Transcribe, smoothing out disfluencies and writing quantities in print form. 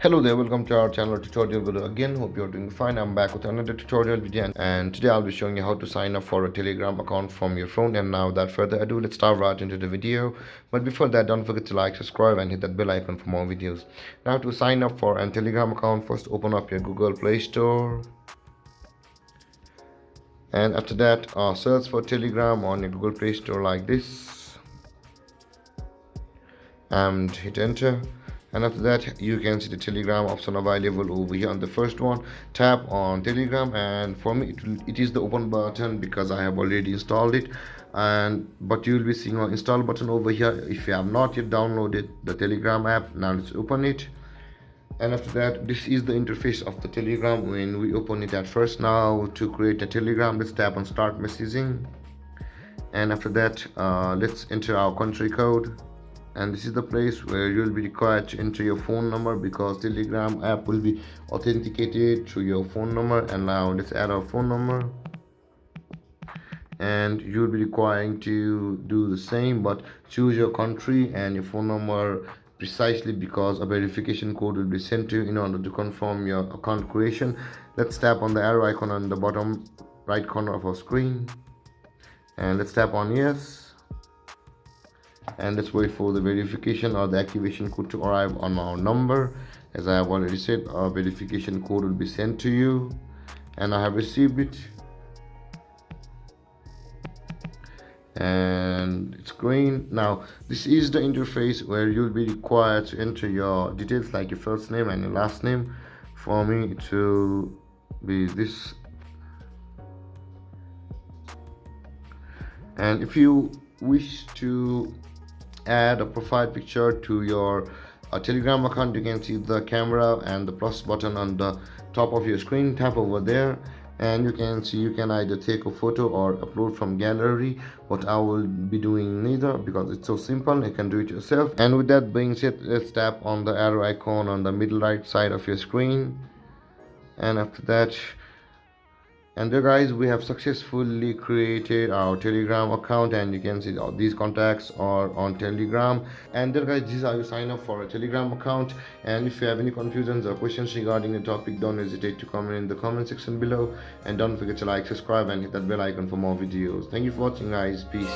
Hello there, welcome to our channel tutorial video again. Hope you're doing fine. I'm back with another tutorial video, and today I'll be showing you how to sign up for a Telegram account from your phone. And now without further ado, let's start right into the video. But before that, don't forget to like, subscribe and hit that bell icon for more videos. Now to sign up for a Telegram account, first open up your Google Play Store, and after that search for Telegram on your Google Play Store like this and hit enter. And after that, you can see the Telegram option available over here. On the first one, tap on Telegram, and for me it is the open button because I have already installed it. And but you will be seeing an install button over here. If you have not yet downloaded the Telegram app, now let's open it. And after that, this is the interface of the Telegram when we open it at first. Now to create a Telegram, let's tap on start messaging, and after that let's enter our country code. And this is the place where you'll be required to enter your phone number because Telegram app will be authenticated through your phone number. And now let's add our phone number, and you'll be requiring to do the same, but choose your country and your phone number precisely because a verification code will be sent to you in order to confirm your account creation. Let's tap on the arrow icon on the bottom right corner of our screen, and let's tap on yes, and let's wait for the verification or the activation code to arrive on our number. As I have already said, a verification code will be sent to you, and I have received it, and it's green. Now this is the interface where you'll be required to enter your details like your first name and your last name. For me it will be this, and if you wish to add a profile picture to your Telegram account, you can see the camera and the plus button on the top of your screen. Tap over there, and you can see you can either take a photo or upload from gallery, but I will be doing neither because it's so simple. You can do it yourself. And with that being said, let's tap on the arrow icon on the middle right side of your screen, and after that, and there guys, we have successfully created our Telegram account, and you can see all these contacts are on Telegram. And there guys, this is how you sign up for a Telegram account. And if you have any confusions or questions regarding the topic, don't hesitate to comment in the comment section below, and don't forget to like, subscribe and hit that bell icon for more videos. Thank you for watching guys. Peace.